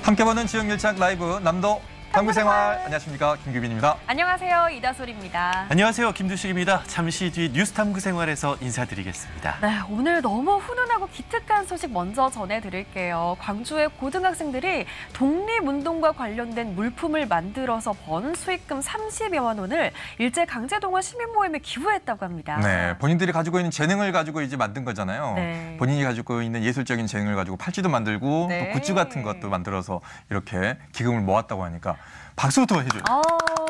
함께 보는 지역밀착 라이브 남도 탐구생활. 안녕하십니까, 김규빈입니다. 안녕하세요, 이다솔입니다. 안녕하세요, 김두식입니다. 잠시 뒤 뉴스 탐구생활에서 인사드리겠습니다. 네, 오늘 너무 훈훈하고 기특한 소식 먼저 전해드릴게요. 광주의 고등학생들이 독립운동과 관련된 물품을 만들어서 번 수익금 30여만 원을 일제강제동원 시민모임에 기부했다고 합니다. 네, 본인들이 가지고 있는 재능을 가지고 이제 만든 거잖아요. 네. 본인이 가지고 있는 예술적인 재능을 가지고 팔찌도 만들고 네. 또 굿즈 같은 것도 만들어서 이렇게 기금을 모았다고 하니까 박수부터 해줘요.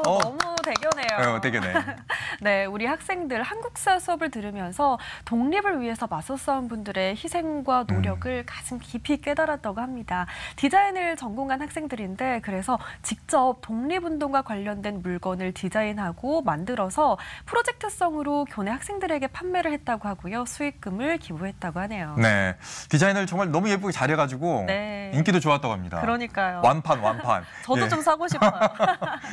너무 대견해요. 대견해. 네, 우리 학생들 한국사 수업을 들으면서 독립을 위해서 맞서 싸운 분들의 희생과 노력을 가슴 깊이 깨달았다고 합니다. 디자인을 전공한 학생들인데 그래서 직접 독립운동과 관련된 물건을 디자인하고 만들어서 프로젝트성으로 교내 학생들에게 판매를 했다고 하고요. 수익금을 기부했다고 하네요. 네, 디자인을 정말 너무 예쁘게 잘해가지고 네. 인기도 좋았다고 합니다. 그러니까요. 완판. 저도 예. 좀 사고 싶어요.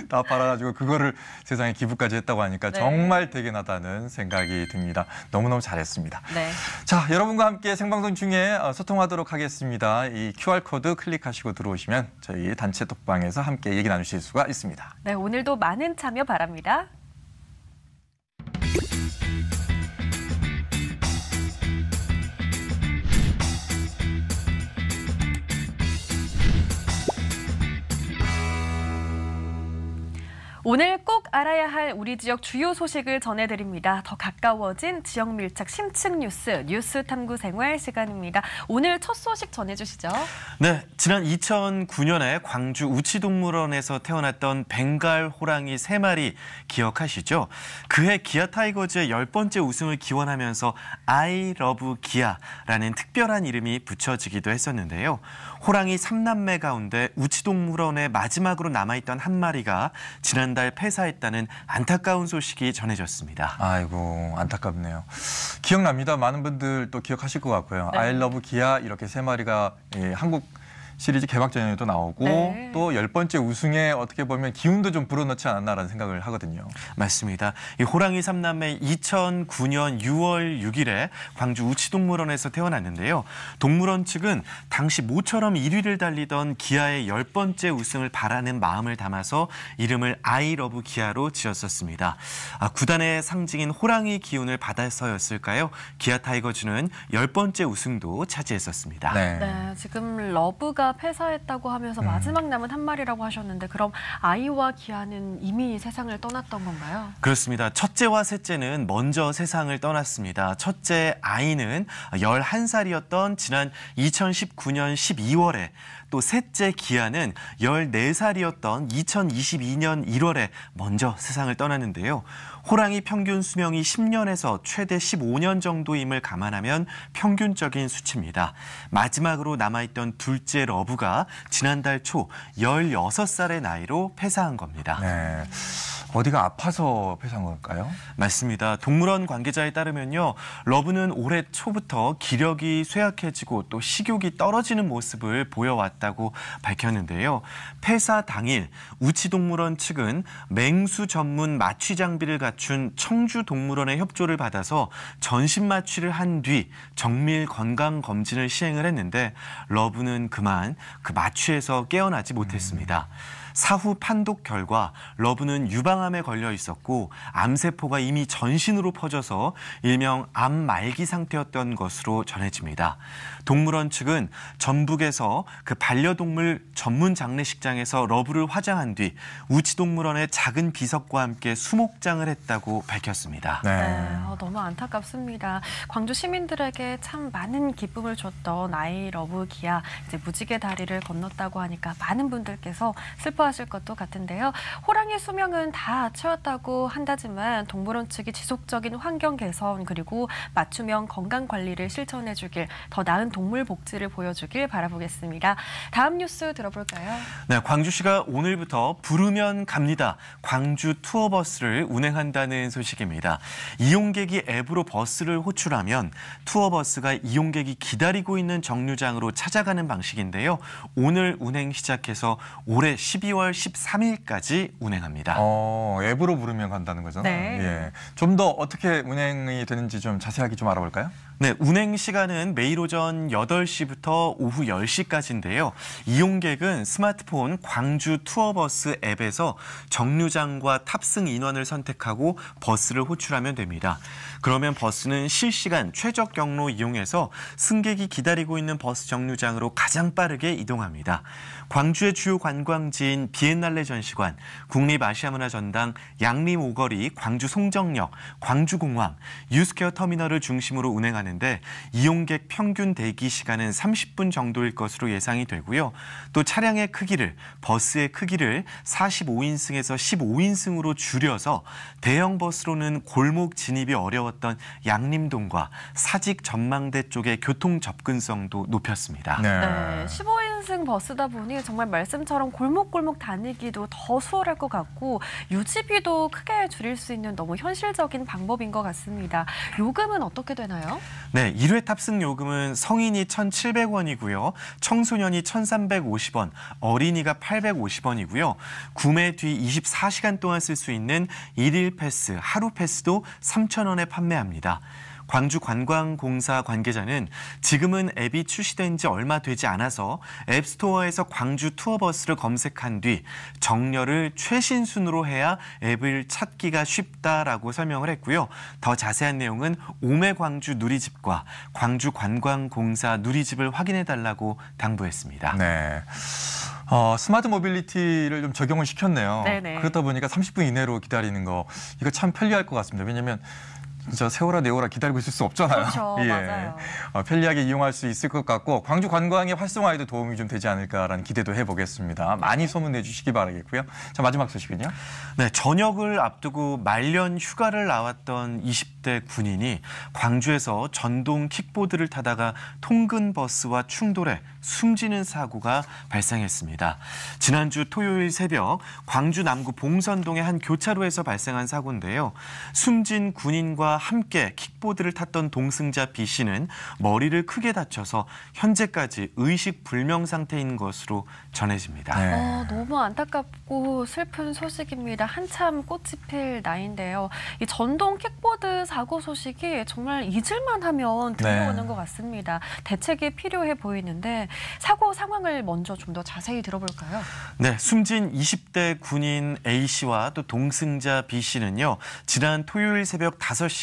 다 팔아가지고 그거를 세상에 기부까지 했다고 하니까 네. 정말 대견하다는 생각이 듭니다. 너무너무 잘했습니다. 네. 자, 여러분과 함께 생방송 중에 소통하도록 하겠습니다. 이 QR코드 클릭하시고 들어오시면 저희 단체 톡방에서 함께 얘기 나누실 수가 있습니다. 네, 오늘도 많은 참여 바랍니다. 오늘 꼭 알아야 할 우리 지역 주요 소식을 전해드립니다. 더 가까워진 지역 밀착 심층 뉴스 탐구 생활 시간입니다. 오늘 첫 소식 전해주시죠. 네, 지난 2009년에 광주 우치동물원에서 태어났던 벵갈 호랑이 3마리 기억하시죠? 그해 기아 타이거즈의 10번째 우승을 기원하면서 I love 기아라는 특별한 이름이 붙여지기도 했었는데요. 호랑이 3남매 가운데 우치동물원에 마지막으로 남아있던 한 마리가 지난달 폐사했다는 안타까운 소식이 전해졌습니다. 아이고, 안타깝네요. 기억납니다. 많은 분들 또 기억하실 것 같고요. 네. I love 기아 이렇게 3마리가 한국 시리즈 개막전에도 나오고 네. 또 10번째 우승에 어떻게 보면 기운도 좀 불어넣지 않았나라는 생각을 하거든요. 맞습니다. 이 호랑이 3남매 2009년 6월 6일에 광주 우치동물원에서 태어났는데요. 동물원 측은 당시 모처럼 1위를 달리던 기아의 10번째 우승을 바라는 마음을 담아서 이름을 I love 기아로 지었었습니다. 구단의 상징인 호랑이 기운을 받아서였을까요? 기아 타이거즈는 10번째 우승도 차지했었습니다. 네, 지금 러브가 폐사했다고 하면서 마지막 남은 한 마리라고 하셨는데 그럼 아이와 기아는 이미 세상을 떠났던 건가요? 그렇습니다. 첫째와 셋째는 먼저 세상을 떠났습니다. 첫째 아이는 11살이었던 지난 2019년 12월에 또 셋째 기아는 14살이었던 2022년 1월에 먼저 세상을 떠났는데요. 호랑이 평균 수명이 10년에서 최대 15년 정도임을 감안하면 평균적인 수치입니다. 마지막으로 남아있던 둘째 러브가 지난달 초 16살의 나이로 폐사한 겁니다. 네. 어디가 아파서 폐사한 걸까요? 맞습니다. 동물원 관계자에 따르면요. 러브는 올해 초부터 기력이 쇠약해지고 또 식욕이 떨어지는 모습을 보여왔다고 밝혔는데요. 폐사 당일 우치동물원 측은 맹수 전문 마취 장비를 갖춘 청주동물원의 협조를 받아서 전신 마취를 한 뒤 정밀 건강검진을 시행을 했는데 러브는 그만 그 마취에서 깨어나지 못했습니다. 사후 판독 결과 러브는 유방암에 걸려 있었고 암세포가 이미 전신으로 퍼져서 일명 암 말기 상태였던 것으로 전해집니다. 동물원 측은 전북에서 그 반려동물 전문 장례식장에서 러브를 화장한 뒤 우치동물원의 작은 비석과 함께 수목장을 했다고 밝혔습니다. 네, 너무 안타깝습니다. 광주 시민들에게 참 많은 기쁨을 줬던 I love 기아 이제 무지개 다리를 건넜다고 하니까 많은 분들께서 슬퍼하실 것도 같은데요. 호랑이 수명은 다 채웠다고 한다지만 동물원 측이 지속적인 환경 개선 그리고 맞춤형 건강 관리를 실천해 주길 더 나은 동물 복지를 보여주길 바라보겠습니다. 다음 뉴스 들어볼까요? 네, 광주시가 오늘부터 부르면 갑니다. 광주 투어버스를 운행한다는 소식입니다. 이용객이 앱으로 버스를 호출하면 투어버스가 이용객이 기다리고 있는 정류장으로 찾아가는 방식인데요. 오늘 운행 시작해서 올해 12월 13일까지 운행합니다. 앱으로 부르면 간다는 거죠? 네. 예. 좀 더 어떻게 운행이 되는지 좀 자세하게 좀 알아볼까요? 네, 운행 시간은 매일 오전 8시부터 오후 10시까지인데요. 이용객은 스마트폰 광주 투어버스 앱에서 정류장과 탑승 인원을 선택하고 버스를 호출하면 됩니다. 그러면 버스는 실시간 최적 경로 이용해서 승객이 기다리고 있는 버스 정류장으로 가장 빠르게 이동합니다. 광주의 주요 관광지인 비엔날레 전시관, 국립아시아문화전당, 양림 오거리, 광주 송정역, 광주공항, 유스케어 터미널을 중심으로 운행하는데 이용객 평균 대기 시간은 30분 정도일 것으로 예상이 되고요. 또 차량의 크기를, 버스의 크기를 45인승에서 15인승으로 줄여서 대형 버스로는 골목 진입이 어려웠던 양림동과 사직 전망대 쪽의 교통 접근성도 높였습니다. 네, 15인승 버스다 보니 정말 말씀처럼 골목골목 다니기도 더 수월할 것 같고 유지비도 크게 줄일 수 있는 너무 현실적인 방법인 것 같습니다. 요금은 어떻게 되나요? 네, 1회 탑승 요금은 성인이 1,700원이고요. 청소년이 1,350원, 어린이가 850원이고요. 구매 뒤 24시간 동안 쓸 수 있는 1일 패스, 하루 패스도 3,000원에 판매합니다. 광주관광공사 관계자는 지금은 앱이 출시된 지 얼마 되지 않아서 앱스토어에서 광주 투어버스를 검색한 뒤 정렬을 최신 순으로 해야 앱을 찾기가 쉽다라고 설명을 했고요. 더 자세한 내용은 오메광주 누리집과 광주관광공사 누리집을 확인해달라고 당부했습니다. 네. 스마트 모빌리티를 좀 적용을 시켰네요. 네네. 그렇다 보니까 30분 이내로 기다리는 거 이거 참 편리할 것 같습니다. 왜냐하면 진짜 세워라 내워라 기다리고 있을 수 없잖아요. 그렇죠. 맞아요. 편리하게 이용할 수 있을 것 같고 광주 관광의 활성화에도 도움이 좀 되지 않을까라는 기대도 해보겠습니다. 많이 소문내 주시기 바라겠고요. 자, 마지막 소식은요. 네, 전역을 앞두고 말년 휴가를 나왔던 20대 군인이 광주에서 전동 킥보드를 타다가 통근 버스와 충돌해 숨지는 사고가 발생했습니다. 지난주 토요일 새벽 광주 남구 봉선동의 한 교차로에서 발생한 사고인데요. 숨진 군인과 함께 킥보드를 탔던 동승자 B 씨는 머리를 크게 다쳐서 현재까지 의식 불명 상태인 것으로 전해집니다. 네. 너무 안타깝고 슬픈 소식입니다. 한참 꽃이 필 나이인데요. 이 전동 킥보드 사고 소식이 정말 잊을만 하면 들려오는 네. 것 같습니다. 대책이 필요해 보이는데 사고 상황을 먼저 좀 더 자세히 들어볼까요? 네, 숨진 20대 군인 A 씨와 또 동승자 B 씨는요. 지난 토요일 새벽 5시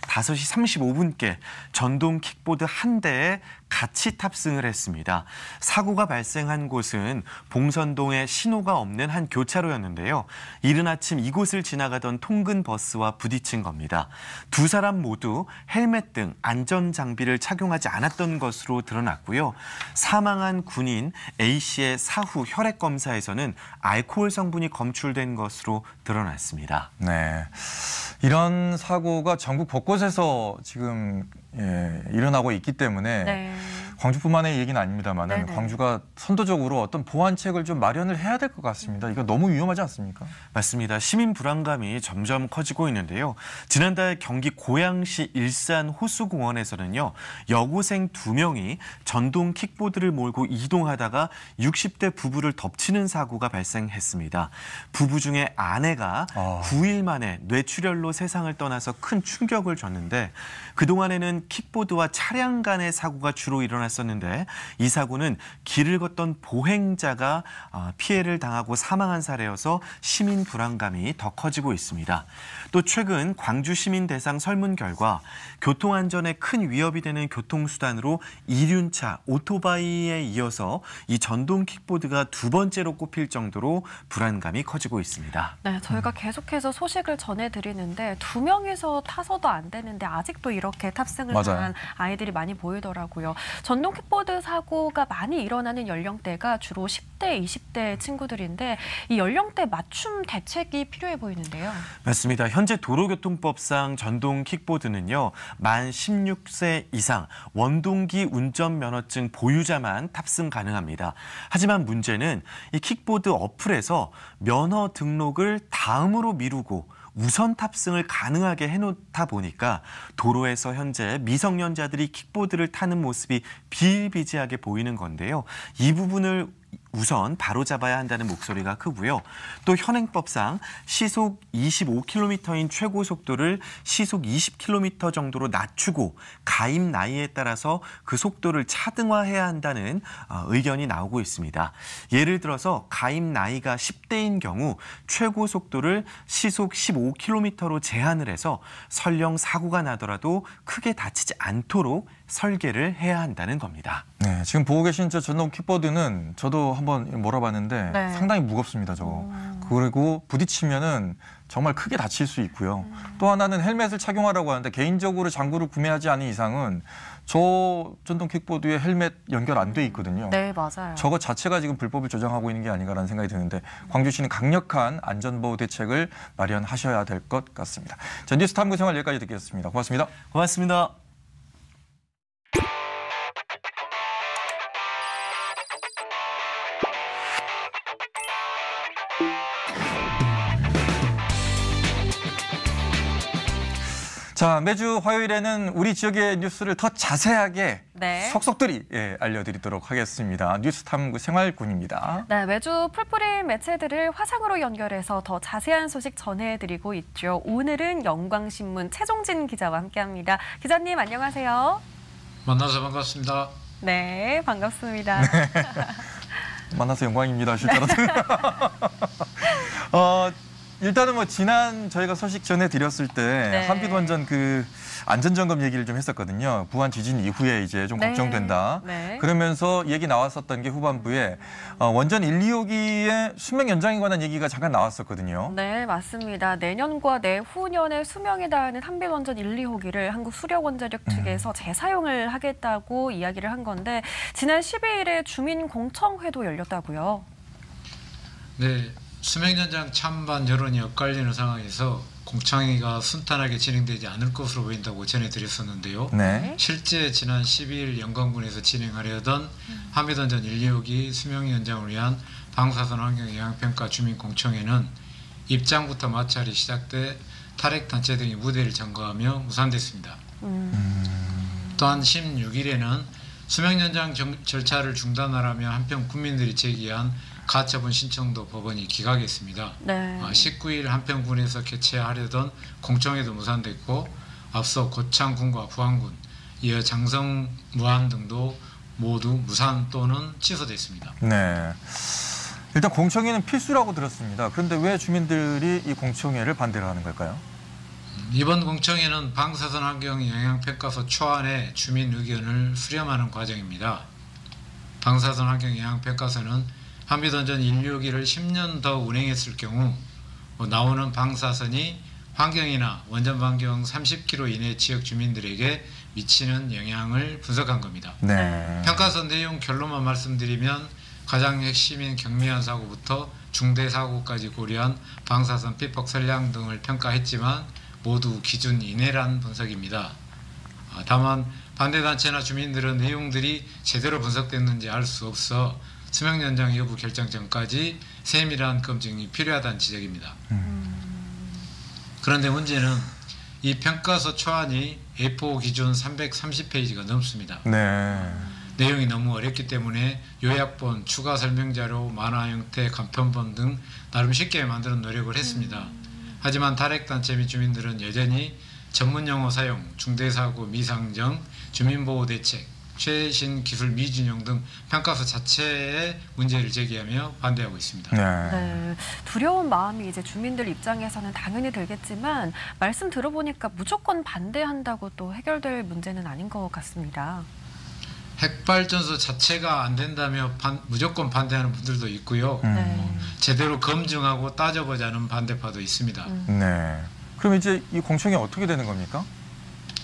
35분께 전동 킥보드 한 대에 같이 탑승을 했습니다. 사고가 발생한 곳은 봉선동에 신호가 없는 한 교차로였는데요. 이른 아침 이곳을 지나가던 통근 버스와 부딪힌 겁니다. 두 사람 모두 헬멧 등 안전장비를 착용하지 않았던 것으로 드러났고요. 사망한 군인 A씨의 사후 혈액 검사에서는 알코올 성분이 검출된 것으로 드러났습니다. 네. 이런 사고가 전국 곳곳에서 지금 일어나고 있기 때문에 네. 광주뿐만의 얘기는 아닙니다만 네네. 광주가 선도적으로 어떤 보완책을 좀 마련을 해야 될 것 같습니다. 이거 너무 위험하지 않습니까? 맞습니다. 시민 불안감이 점점 커지고 있는데요. 지난달 경기 고양시 일산 호수공원에서는요. 여고생 2명이 전동 킥보드를 몰고 이동하다가 60대 부부를 덮치는 사고가 발생했습니다. 부부 중에 아내가 9일 만에 뇌출혈로 세상을 떠나서 큰 충격을 줬는데 그동안에는 킥보드와 차량 간의 사고가 주로 일어났었는데 이 사고는 길을 걷던 보행자가 피해를 당하고 사망한 사례여서 시민 불안감이 더 커지고 있습니다. 또 최근 광주 시민 대상 설문 결과 교통안전에 큰 위협이 되는 교통수단으로 이륜차, 오토바이에 이어서 이 전동 킥보드가 두 번째로 꼽힐 정도로 불안감이 커지고 있습니다. 네, 저희가 계속해서 소식을 전해드리는데 2명이서 타서도 안 되는데 아직도 이렇게 탑승을 맞아요. 한 아이들이 많이 보이더라고요. 전동 킥보드 사고가 많이 일어나는 연령대가 주로 10대, 20대 친구들인데 이 연령대 맞춤 대책이 필요해 보이는데요. 맞습니다. 현재 도로교통법상 전동 킥보드는요. 만 16세 이상 원동기 운전면허증 보유자만 탑승 가능합니다. 하지만 문제는 이 킥보드 어플에서 면허 등록을 다음으로 미루고 우선 탑승을 가능하게 해놓다 보니까 도로에서 현재 미성년자들이 킥보드를 타는 모습이 비일비재하게 보이는 건데요. 이 부분을 우선 바로잡아야 한다는 목소리가 크고요. 또 현행법상 시속 25km인 최고 속도를 시속 20km 정도로 낮추고 가입 나이에 따라서 그 속도를 차등화해야 한다는 의견이 나오고 있습니다. 예를 들어서 가입 나이가 10대인 경우 최고 속도를 시속 15km로 제한을 해서 설령 사고가 나더라도 크게 다치지 않도록 설계를 해야 한다는 겁니다. 네, 지금 보고 계신 저 전동 킥보드는 저도 한번 몰아봤는데 네. 상당히 무겁습니다, 저거. 그리고 부딪히면은 정말 크게 다칠 수 있고요. 또 하나는 헬멧을 착용하라고 하는데 개인적으로 장구를 구매하지 않은 이상은 저 전동 킥보드에 헬멧 연결 안 돼 있거든요. 네, 맞아요. 저거 자체가 지금 불법을 조장하고 있는 게 아닌가라는 생각이 드는데 광주시는 강력한 안전보호 대책을 마련하셔야 될 것 같습니다. 자, 뉴스 탐구 생활 여기까지 듣겠습니다. 고맙습니다. 고맙습니다. 자, 매주 화요일에는 우리 지역의 뉴스를 더 자세하게 네. 속속들이 알려드리도록 하겠습니다. 뉴스 탐구 생활군입니다. 네, 매주 풀뿌린 매체들을 화상으로 연결해서 더 자세한 소식 전해드리고 있죠. 오늘은 영광신문 최종진 기자와 함께합니다. 기자님 안녕하세요. 만나서 반갑습니다. 네, 반갑습니다. 만나서 영광입니다. 실제로는. 일단은 뭐 지난 저희가 소식 전해드렸을 때 네. 한빛원전 그 안전점검 얘기를 좀 했었거든요. 부안 지진 이후에 이제 좀 네. 걱정된다. 네. 그러면서 얘기 나왔었던 게 후반부에 원전 1, 2호기의 수명 연장에 관한 얘기가 잠깐 나왔었거든요. 네, 맞습니다. 내년과 내후년에 수명이 닿는 한빛원전 1, 2호기를 한국수력원자력 측에서 재사용을 하겠다고 이야기를 한 건데 지난 12일에 주민공청회도 열렸다고요. 네, 수명연장 찬반 여론이 엇갈리는 상황에서 공청회가 순탄하게 진행되지 않을 것으로 보인다고 전해드렸었는데요. 네. 실제 지난 12일 영광군에서 진행하려던 한빛원전 1, 2호기 수명연장을 위한 방사선 환경 영향평가 주민공청회는 입장부터 마찰이 시작돼 탈핵단체 등이 무대를 점거하며 무산됐습니다. 또한 16일에는 수명연장 절차를 중단하라며 한편 국민들이 제기한 가처분 신청도 법원이 기각했습니다. 네. 19일 한평군에서 개최하려던 공청회도 무산됐고 앞서 고창군과 부안군, 이어 장성, 무안 등도 모두 무산 또는 취소됐습니다. 네. 일단 공청회는 필수라고 들었습니다. 그런데 왜 주민들이 이 공청회를 반대를 하는 걸까요? 이번 공청회는 방사선 환경 영향평가서 초안의 주민 의견을 수렴하는 과정입니다. 방사선 환경 영향평가서는 한빛원전 1, 2호기를 10년 더 운행했을 경우 나오는 방사선이 환경이나 원전 반경 30km 이내 지역 주민들에게 미치는 영향을 분석한 겁니다. 네. 평가서 내용 결론만 말씀드리면 가장 핵심인 경미한 사고부터 중대 사고까지 고려한 방사선 피폭 선량 등을 평가했지만 모두 기준 이내란 분석입니다. 다만 반대단체나 주민들은 내용들이 제대로 분석됐는지 알 수 없어 수명연장 여부 결정 전까지 세밀한 검증이 필요하다는 지적입니다. 그런데 문제는 이 평가서 초안이 A4 기준 330페이지가 넘습니다. 네. 내용이 너무 어렵기 때문에 요약본, 추가 설명자료, 만화 형태, 간편본 등 나름 쉽게 만드는 노력을 했습니다. 하지만 탈핵단체 및 주민들은 여전히 전문용어 사용, 중대사고 미상정, 주민보호대책, 최신 기술 미준용 등 평가서 자체에 문제를 제기하며 반대하고 있습니다. 네. 네, 두려운 마음이 이제 주민들 입장에서는 당연히 들겠지만 말씀 들어보니까 무조건 반대한다고 또 해결될 문제는 아닌 것 같습니다. 핵발전소 자체가 안 된다며 무조건 반대하는 분들도 있고요. 네. 제대로 검증하고 따져보자는 반대파도 있습니다. 네. 그럼 이제 이 공청회 어떻게 되는 겁니까?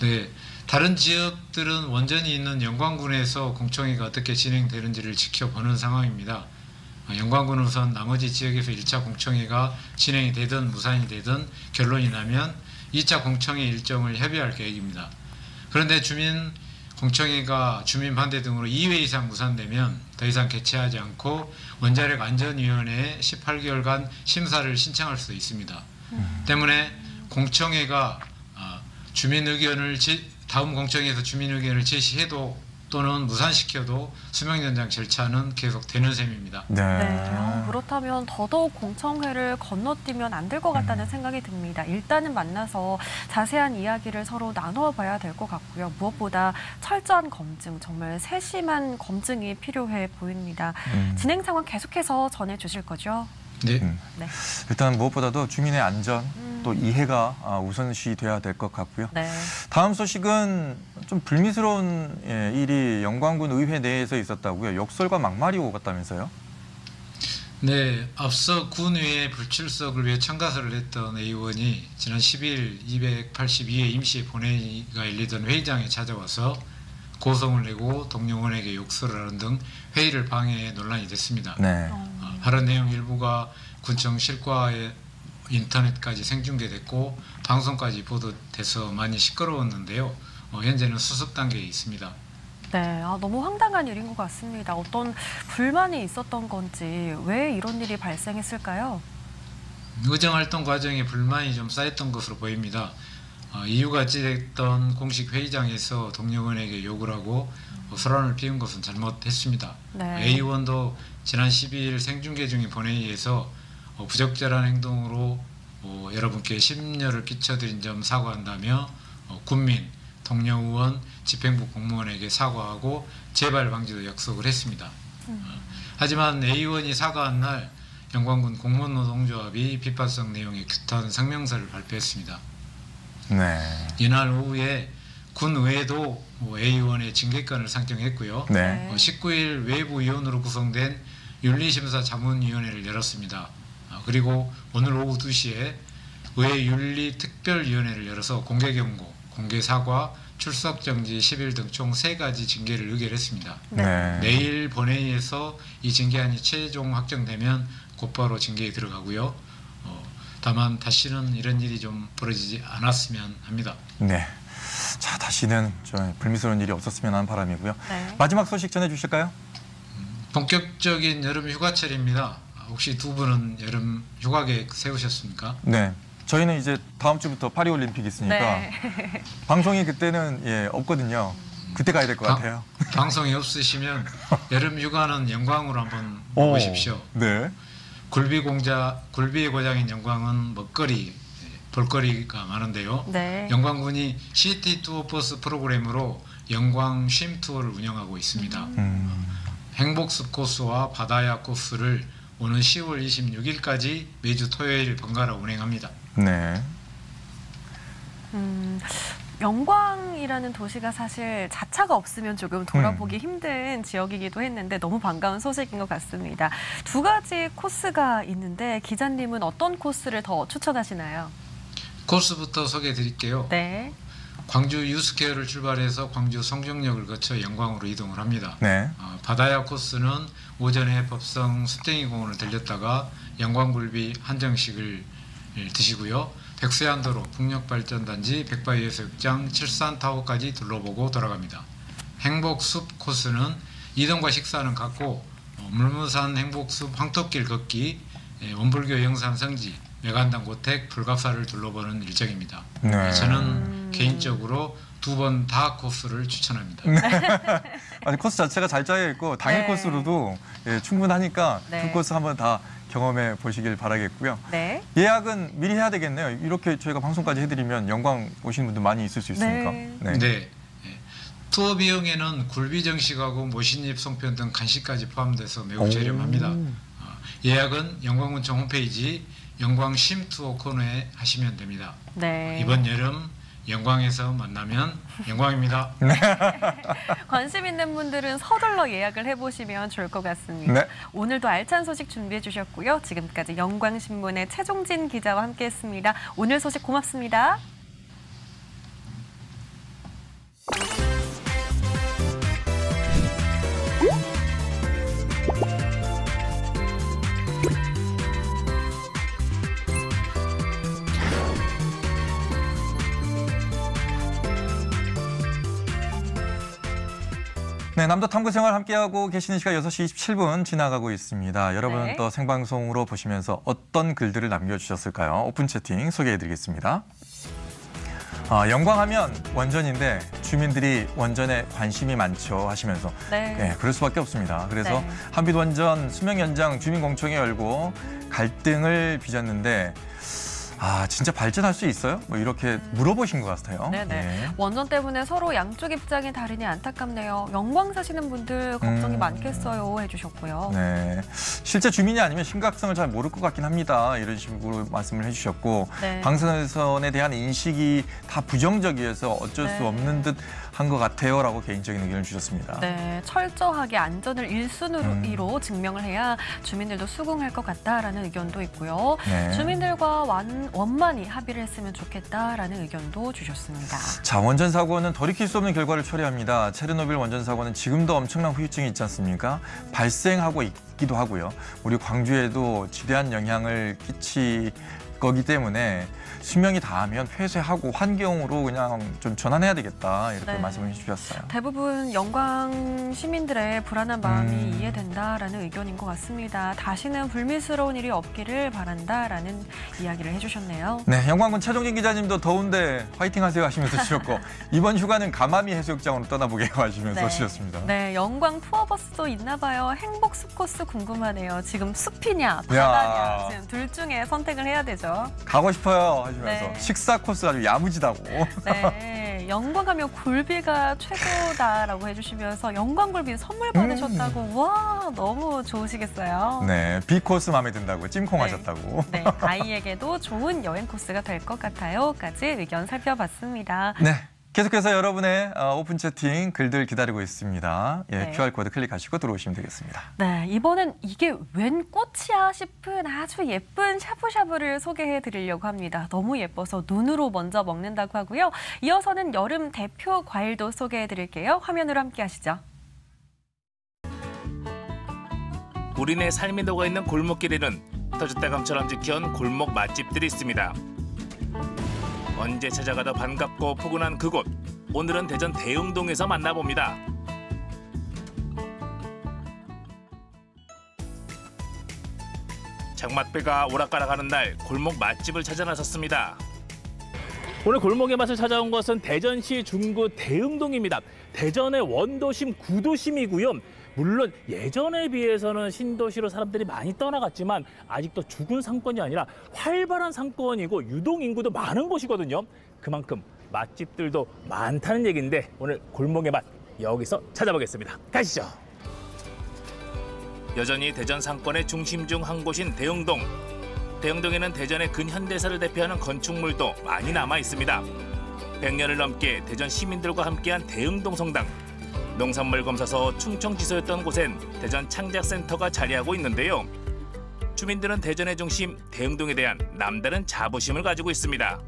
네, 다른 지역들은 원전이 있는 영광군에서 공청회가 어떻게 진행되는지를 지켜보는 상황입니다. 영광군은 우선 나머지 지역에서 1차 공청회가 진행이 되든 무산이 되든 결론이 나면 2차 공청회 일정을 협의할 계획입니다. 그런데 주민 공청회가 주민 반대 등으로 2회 이상 무산되면 더 이상 개최하지 않고 원자력 안전위원회에 18개월간 심사를 신청할 수도 있습니다. 때문에 공청회가 주민 의견을 다음 공청회에서 주민 의견을 제시해도 또는 무산시켜도 수명 연장 절차는 계속되는 셈입니다. 네. 그렇다면 더더욱 공청회를 건너뛰면 안 될 것 같다는 생각이 듭니다. 일단은 만나서 자세한 이야기를 서로 나눠봐야 될 것 같고요. 무엇보다 철저한 검증, 정말 세심한 검증이 필요해 보입니다. 진행 상황 계속해서 전해주실 거죠? 네. 네. 일단 무엇보다도 주민의 안전 또 이해가 우선시 돼야 될 것 같고요. 네. 다음 소식은 좀 불미스러운 일이 영광군 의회 내에서 있었다고요. 욕설과 막말이 오갔다면서요? 네, 앞서 군의회 불출석을 위해 청가서를 냈던 A의원이 지난 10일 282회 임시 본회의가 열리던 회의장에 찾아와서 고성을 내고 동료원에게 욕설을 하는 등 회의를 방해해 논란이 됐습니다. 네. 발언 내용 일부가 군청 실과에 인터넷까지 생중계됐고 방송까지 보도돼서 많이 시끄러웠는데요. 현재는 수습 단계에 있습니다. 네, 너무 황당한 일인 것 같습니다. 어떤 불만이 있었던 건지 왜 이런 일이 발생했을까요? 의정활동 과정에 불만이 좀 쌓였던 것으로 보입니다. 이유가 지냈던 공식 회의장에서 동료원에게 욕을 하고 소란을 피운 것은 잘못했습니다. 네. A의원도 지난 12일 생중계 중인 본회의에서 부적절한 행동으로 여러분께 심려를 끼쳐드린 점 사과한다며 군민, 동료 의원, 집행부 공무원에게 사과하고 재발 방지도 약속을 했습니다. 하지만 A의원이 사과한 날 영광군 공무노동조합이 비판성 내용의 규탄 성명서를 발표했습니다. 네. 이날 오후에 군의회도 A의원의 징계권을 상정했고요. 네. 19일 외부위원으로 구성된 윤리심사 자문위원회를 열었습니다. 그리고 오늘 오후 2시에 의회윤리특별위원회를 열어서 공개경고, 공개사과, 출석정지 10일 등 총 3가지 징계를 의결했습니다. 네. 내일 본회의에서 이 징계안이 최종 확정되면 곧바로 징계에 들어가고요. 다만 다시는 이런 일이 좀 벌어지지 않았으면 합니다. 네. 자, 다시는 좀 불미스러운 일이 없었으면 하는 바람이고요. 네. 마지막 소식 전해주실까요? 본격적인 여름 휴가철입니다. 혹시 두 분은 여름 휴가 계획 세우셨습니까? 네. 저희는 이제 다음 주부터 파리올림픽 있으니까 네. 방송이 그때는 없거든요. 그때 가야 될 것 같아요. 방송이 없으시면 여름 휴가는 영광으로 한번 오, 오십시오. 네. 굴비의 고장인 영광은 먹거리, 볼거리가 많은데요. 네. 영광군이 시티 투어 버스 프로그램으로 영광 쉼 투어를 운영하고 있습니다. 행복숲 코스와 바다야 코스를 오는 10월 26일까지 매주 토요일 번갈아 운행합니다. 네. 영광이라는 도시가 사실 자차가 없으면 조금 돌아보기 힘든 지역이기도 했는데 너무 반가운 소식인 것 같습니다. 2가지 코스가 있는데 기자님은 어떤 코스를 더 추천하시나요? 코스부터 소개해 드릴게요. 네. 광주 유스케어를 출발해서 광주 성정역을 거쳐 영광으로 이동을 합니다. 네. 바다야 코스는 오전에 법성 숲댕이 공원을 들렸다가 영광굴비 한정식을 드시고요. 백수양도로 풍력발전단지 백바위해수욕장 칠산타워까지 둘러보고 돌아갑니다. 행복숲 코스는 이동과 식사는 같고 물무산 행복숲 황토길 걷기, 원불교 영산 성지, 매간당 고택, 불갑사를 둘러보는 일정입니다. 네. 저는 개인적으로 2번 다 코스를 추천합니다. 아니 코스 자체가 잘 짜여 있고 당일 네. 코스로도 충분하니까 네. 2 코스 한번 다 경험해 보시길 바라겠고요. 네. 예약은 미리 해야 되겠네요. 이렇게 저희가 방송까지 해드리면 영광 오시는 분들 많이 있을 수 있으니까. 네. 네. 투어 비용에는 굴비 정식하고 모신잎 송편 등 간식까지 포함돼서 매우 저렴합니다. 예약은 영광군청 홈페이지 영광 쉼 투어 코너에 하시면 됩니다. 네. 이번 여름 영광에서 만나면 영광입니다. 관심 있는 분들은 서둘러 예약을 해보시면 좋을 것 같습니다. 네. 오늘도 알찬 소식 준비해 주셨고요. 지금까지 영광신문의 최종진 기자와 함께했습니다. 오늘 소식 고맙습니다. 네, 남도 탐구 생활 함께하고 계시는 시각 6시 27분 지나가고 있습니다. 여러분 네. 또 생방송으로 보시면서 어떤 글들을 남겨주셨을까요? 오픈 채팅 소개해드리겠습니다. 영광하면 원전인데 주민들이 원전에 관심이 많죠 하시면서 네. 그럴 수밖에 없습니다. 그래서 네. 한빛 원전 수명 연장 주민 공청회 열고 갈등을 빚었는데 진짜 발전할 수 있어요? 뭐 이렇게 물어보신 것 같아요. 네네. 예. 원전 때문에 서로 양쪽 입장이 다르니 안타깝네요. 영광 사시는 분들 걱정이 많겠어요 해주셨고요. 네. 실제 주민이 아니면 심각성을 잘 모를 것 같긴 합니다. 이런 식으로 말씀을 해주셨고 네. 방사선에 대한 인식이 다 부정적이어서 어쩔 네. 수 없는 듯 한 것 같아요라고 개인적인 의견을 주셨습니다. 네, 철저하게 안전을 1순위로 증명을 해야 주민들도 수긍할 것 같다라는 의견도 있고요. 네. 주민들과 원만히 합의를 했으면 좋겠다라는 의견도 주셨습니다. 자, 원전 사고는 돌이킬 수 없는 결과를 초래합니다. 체르노빌 원전 사고는 지금도 엄청난 후유증이 있지 않습니까? 발생하고 있기도 하고요. 우리 광주에도 지대한 영향을 끼칠 거기 때문에 수명이 닿으면 폐쇄하고 환경으로 그냥 좀 전환해야 되겠다 이렇게 네. 말씀을 해주셨어요. 대부분 영광 시민들의 불안한 마음이 이해된다라는 의견인 것 같습니다. 다시는 불미스러운 일이 없기를 바란다라는 이야기를 해주셨네요. 네, 영광군 최종진 기자님도 더운데 화이팅 하세요 하시면서 주셨고 이번 휴가는 가마미 해수욕장으로 떠나보게 하시면서 네. 주셨습니다. 네, 영광 투어버스도 있나 봐요. 행복 숲 코스 궁금하네요. 지금 숲이냐 바다냐 지금 둘 중에 선택을 해야 되죠. 가고 싶어요 하시면서 네. 식사 코스 아주 야무지다고. 네, 영광하면 굴비가 최고다라고 해주시면서 영광굴비 선물 받으셨다고 와 너무 좋으시겠어요. 네, B 코스 마음에 든다고 찜콩 네. 하셨다고. 네, 아이에게도 좋은 여행 코스가 될 것 같아요.까지 의견 살펴봤습니다. 네. 계속해서 여러분의 오픈 채팅 글들 기다리고 있습니다. 예, 네. QR코드 클릭하시고 들어오시면 되겠습니다. 네, 이번엔 이게 웬 꽃이야 싶은 아주 예쁜 샤브샤브를 소개해 드리려고 합니다. 너무 예뻐서 눈으로 먼저 먹는다고 하고요. 이어서는 여름 대표 과일도 소개해 드릴게요. 화면으로 함께 하시죠. 우리네 삶이 녹아있는 골목길에는 터줏대감처럼 지켜온 골목 맛집들이 있습니다. 언제 찾아가도 반갑고 포근한 그곳. 오늘은 대전 대흥동에서 만나봅니다. 장맛비가 오락가락하는 날 골목 맛집을 찾아 나섰습니다. 오늘 골목의 맛을 찾아온 것은 대전시 중구 대흥동입니다. 대전의 원도심, 구도심이고요. 물론 예전에 비해서는 신도시로 사람들이 많이 떠나갔지만 아직도 죽은 상권이 아니라 활발한 상권이고 유동 인구도 많은 곳이거든요. 그만큼 맛집들도 많다는 얘기인데 오늘 골목의 맛 여기서 찾아보겠습니다. 가시죠. 여전히 대전 상권의 중심 중 한 곳인 대흥동. 대흥동에는 대전의 근현대사를 대표하는 건축물도 많이 남아 있습니다. 100년을 넘게 대전 시민들과 함께한 대흥동 성당. 농산물 검사소 충청지소였던 곳엔 대전 창작센터가 자리하고 있는데요. 주민들은 대전의 중심 대흥동에 대한 남다른 자부심을 가지고 있습니다.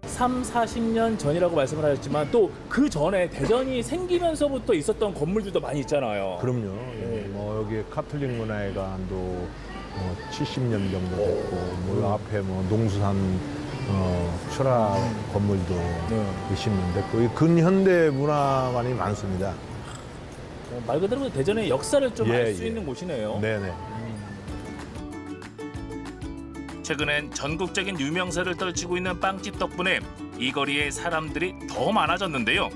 40년 전이라고 말씀을 하셨지만 또 그 전에 대전이 생기면서부터 있었던 건물들도 많이 있잖아요. 그럼요. 예, 뭐 여기 카톨릭 문화회관도 70년 정도 됐고, 뭐 앞에 뭐 농수산 철학 건물도 있는데 거의 근현대 문화관이 많습니다. 말 그대로 대전의 역사를 좀 알 수 예. 있는 곳이네요. 네네. 최근엔 전국적인 유명세를 떨치고 있는 빵집 덕분에 이 거리에 사람들이 더 많아졌는데요.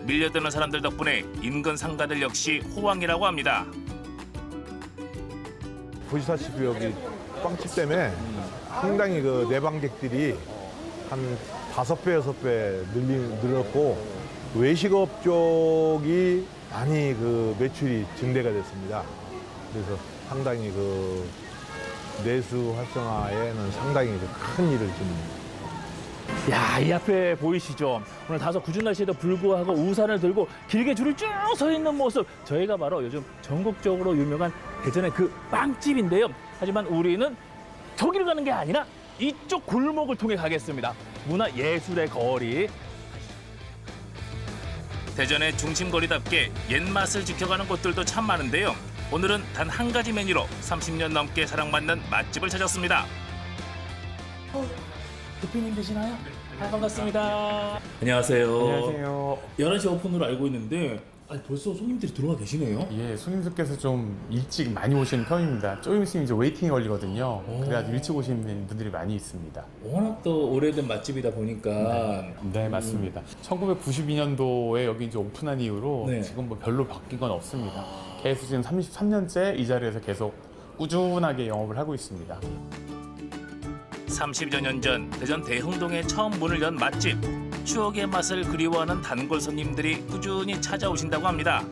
밀려드는 사람들 덕분에 인근 상가들 역시 호황이라고 합니다. 보시다시피 여기 빵집 때문에 상당히 그 내방객들이 한 5배, 6배 늘었고 외식업 쪽이 많이 그 매출이 증대가 됐습니다. 그래서 상당히 그 내수 활성화에는 상당히 큰 일을 좀. 야, 이 앞에 보이시죠? 오늘 다소 궂은 날씨에도 불구하고 우산을 들고 길게 줄을 쭉 서 있는 모습. 저희가 바로 요즘 전국적으로 유명한 대전의 그 빵집인데요. 하지만 우리는 저기를 가는 게 아니라 이쪽 골목을 통해 가겠습니다. 문화예술의 거리. 대전의 중심거리답게 옛맛을 지켜가는 곳들도 참 많은데요. 오늘은 단 한 가지 메뉴로 30년 넘게 사랑받는 맛집을 찾았습니다. 대표님 되시나요? 반갑습니다. 안녕하세요. 안녕하세요. 11시 오픈으로 알고 있는데 아니, 벌써 손님들이 들어와 계시네요. 예, 손님들께서 좀 일찍 많이 오시는 편입니다. 좀 있으면 이제 웨이팅이 걸리거든요. 그래가지고 일찍 오시는 분들이 많이 있습니다. 워낙 또 오래된 맛집이다 보니까. 네, 맞습니다. 1992년도에 여기 이제 오픈한 이후로 네. 지금 뭐 별로 바뀐 건 없습니다. 계속 지금 33년째 이 자리에서 계속 꾸준하게 영업을 하고 있습니다. 30여 년 전 대전 대흥동에 처음 문을 연 맛집. 추억의 맛을 그리워하는 단골 손님들이 꾸준히 찾아오신다고 합니다.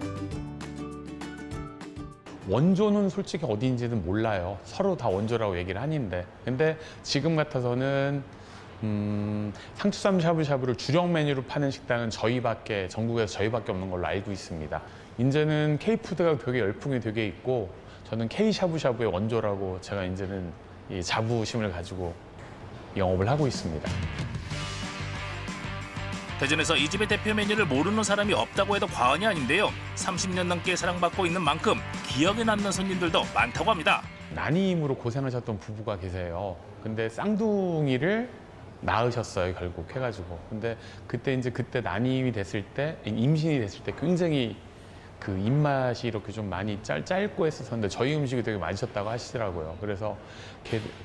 원조는 솔직히 어디인지는 몰라요. 서로 다 원조라고 얘기를 하는데. 근데 지금 같아서는 상추쌈 샤브샤브를 주력 메뉴로 파는 식당은 전국에서 저희밖에 없는 걸로 알고 있습니다. 이제는 K푸드가 되게 열풍이 되게 있고 저는 K 샤브샤브의 원조라고 제가 이제는 이 자부심을 가지고 영업을 하고 있습니다. 대전에서 이 집의 대표 메뉴를 모르는 사람이 없다고 해도 과언이 아닌데요. 30년 넘게 사랑받고 있는 만큼 기억에 남는 손님들도 많다고 합니다. 난임으로 고생하셨던 부부가 계세요. 근데 쌍둥이를 낳으셨어요, 결국 해가지고. 근데 그때 난임이 됐을 때, 임신이 됐을 때 굉장히 그 입맛이 이렇게 좀 많이 짧고 했었는데 저희 음식이 되게 맛있었다고 하시더라고요. 그래서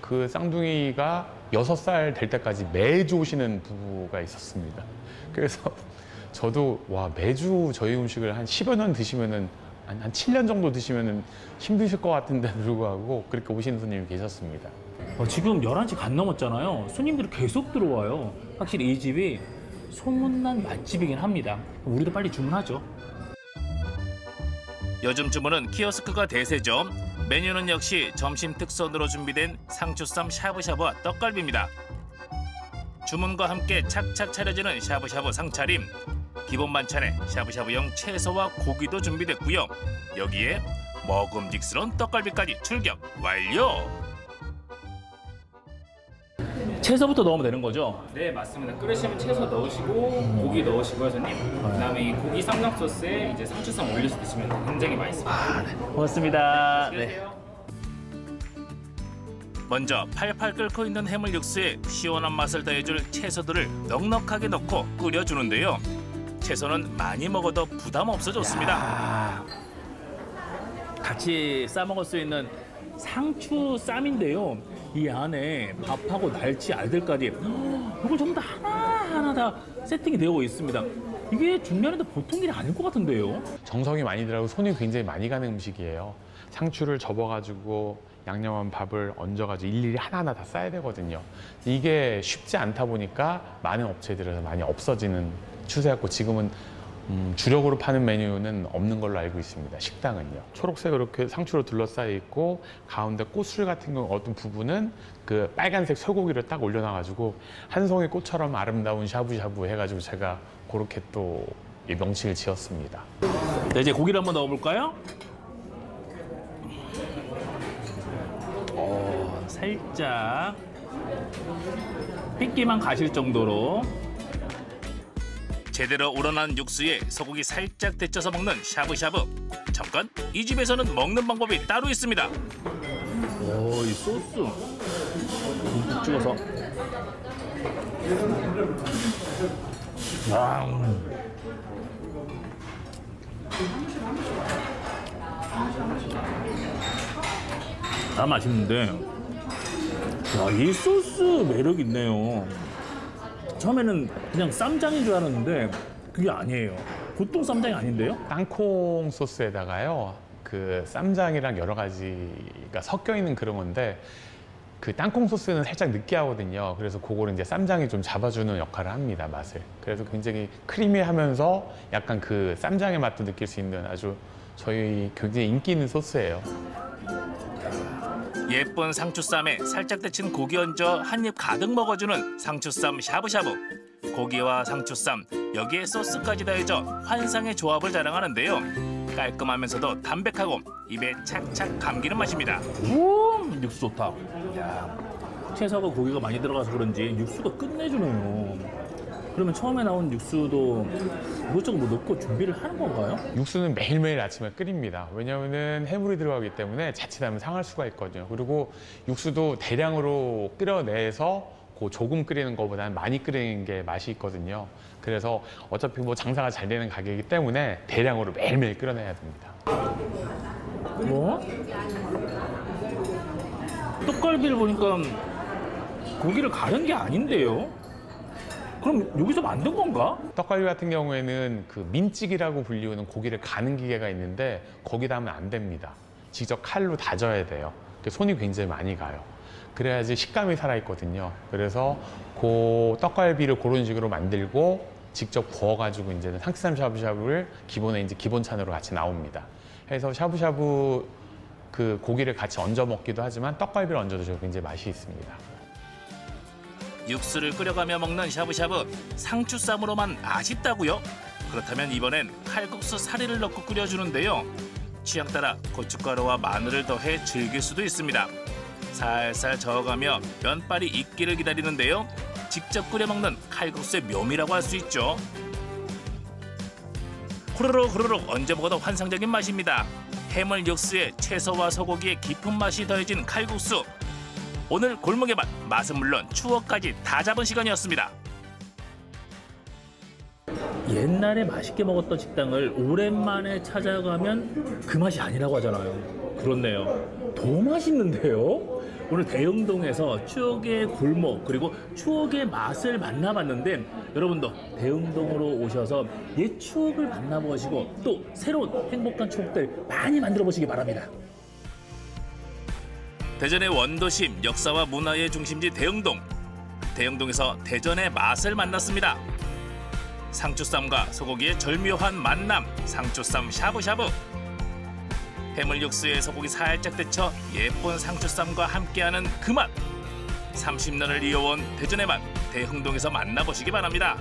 그 쌍둥이가 6살 될 때까지 매주 오시는 부부가 있었습니다. 그래서 저도 와, 매주 저희 음식을 한 10여 년 드시면은 한 7년 정도 드시면은 힘드실 것 같은데 불구하고 그렇게 오시는 손님이 계셨습니다. 지금 11시 간 넘었잖아요. 손님들이 계속 들어와요. 확실히 이 집이 소문난 맛집이긴 합니다. 우리도 빨리 주문하죠. 요즘 주문은 키오스크가 대세죠. 메뉴는 역시 점심 특선으로 준비된 상추쌈 샤브샤브와 떡갈비입니다. 주문과 함께 착착 차려지는 샤브샤브 상차림. 기본 반찬에 샤브샤브용 채소와 고기도 준비됐고요. 여기에 먹음직스러운 떡갈비까지 출격 완료! 채소부터 넣으면 되는 거죠? 네, 맞습니다. 끓이시면 채소 넣으시고 고기 넣으시고요, 손님. 그다음에 이 고기 쌈장 소스에 이제 상추쌈 올려서 드시면 굉장히 맛있습니다. 고맙습니다. 네. 먼저 팔팔 끓고 있는 해물 육수에 시원한 맛을 더해줄 채소들을 넉넉하게 넣고 끓여주는데요. 채소는 많이 먹어도 부담 없어 좋습니다. 같이 싸 먹을 수 있는 상추쌈인데요. 이 안에 밥하고 날치, 알들까지 이걸 전부 다 하나하나 다 세팅이 되어 있습니다. 이게 중면인데 보통 일이 아닐 것 같은데요. 정성이 많이 들어가고 손이 굉장히 많이 가는 음식이에요. 상추를 접어가지고 양념한 밥을 얹어가지고 일일이 하나하나 다 싸야 되거든요. 이게 쉽지 않다 보니까 많은 업체들에서 많이 없어지는 추세였고 지금은 주력으로 파는 메뉴는 없는 걸로 알고 있습니다. 식당은요. 초록색 이렇게 상추로 둘러싸여 있고 가운데 꽃술 같은 경우 어떤 부분은 그 빨간색 쇠고기를 딱 올려놔가지고 한 송이 꽃처럼 아름다운 샤브샤브 해가지고 제가 그렇게 또 이 명칭을 지었습니다. 네, 이제 고기를 한번 넣어볼까요? 살짝 핏기만 가실 정도로 제대로 우러난 육수에 소고기 살짝 데쳐서 먹는 샤브샤브. 잠깐, 이 집에서는 먹는 방법이 따로 있습니다. 오, 이 소스 듬뿍 찍어서. 다 맛있는데, 야, 이 소스 매력 있네요. 처음에는 그냥 쌈장인 줄 알았는데 그게 아니에요. 보통 쌈장이 아닌데요? 땅콩 소스에다가요, 그 쌈장이랑 여러 가지가 섞여 있는 그런 건데 그 땅콩 소스는 살짝 느끼하거든요. 그래서 그거를 이제 쌈장이 좀 잡아주는 역할을 합니다, 맛을. 그래서 굉장히 크리미하면서 약간 그 쌈장의 맛도 느낄 수 있는 아주 저희 굉장히 인기 있는 소스예요. 예쁜 상추쌈에 살짝 데친 고기 얹어 한 입 가득 먹어주는 상추쌈 샤브샤브. 고기와 상추쌈, 여기에 소스까지 더해져 환상의 조합을 자랑하는데요. 깔끔하면서도 담백하고 입에 착착 감기는 맛입니다. 육수 좋다. 야, 채소하고 고기가 많이 들어가서 그런지 육수가 끝내주네요. 그러면 처음에 나온 육수도 이것저것 뭐 넣고 준비를 하는 건가요? 육수는 매일매일 아침에 끓입니다. 왜냐하면 해물이 들어가기 때문에 자칫하면 상할 수가 있거든요. 그리고 육수도 대량으로 끓여내서 그 조금 끓이는 것보다는 많이 끓이는 게 맛이 있거든요. 그래서 어차피 뭐 장사가 잘 되는 가게이기 때문에 대량으로 매일매일 끓여내야 됩니다. 뭐? 떡갈비를 보니까 고기를 가른 게 아닌데요? 그럼 여기서 만든 건가? 떡갈비 같은 경우에는 그 민찌개라고 불리우는 고기를 가는 기계가 있는데 거기다 하면 안 됩니다. 직접 칼로 다져야 돼요. 손이 굉장히 많이 가요. 그래야지 식감이 살아있거든요. 그래서 그 떡갈비를 그런 식으로 만들고 직접 구워가지고 이제는 상추쌈 샤브샤브를 기본에 이제 기본찬으로 같이 나옵니다. 그래서 샤브샤브 그 고기를 같이 얹어 먹기도 하지만 떡갈비를 얹어 드셔도 굉장히 맛이 있습니다. 육수를 끓여가며 먹는 샤브샤브, 상추쌈으로만 아쉽다고요? 그렇다면 이번엔 칼국수 사리를 넣고 끓여주는데요. 취향 따라 고춧가루와 마늘을 더해 즐길 수도 있습니다. 살살 저어가며 면발이 익기를 기다리는데요. 직접 끓여 먹는 칼국수의 묘미라고 할 수 있죠. 후루룩 후루룩 언제 먹어도 환상적인 맛입니다. 해물 육수에 채소와 소고기의 깊은 맛이 더해진 칼국수. 오늘 골목의 맛, 맛은 물론 추억까지 다 잡은 시간이었습니다. 옛날에 맛있게 먹었던 식당을 오랜만에 찾아가면 그 맛이 아니라고 하잖아요. 그렇네요. 더 맛있는데요? 오늘 대흥동에서 추억의 골목 그리고 추억의 맛을 만나봤는데 여러분도 대흥동으로 오셔서 옛 추억을 만나보시고 또 새로운 행복한 추억들 많이 만들어 보시기 바랍니다. 대전의 원도심, 역사와 문화의 중심지 대흥동. 대흥동에서 대전의 맛을 만났습니다. 상추쌈과 소고기의 절묘한 만남, 상추쌈 샤브샤브. 해물 육수에 소고기 살짝 데쳐 예쁜 상추쌈과 함께하는 그 맛. 30년을 이어온 대전의 맛, 대흥동에서 만나보시기 바랍니다.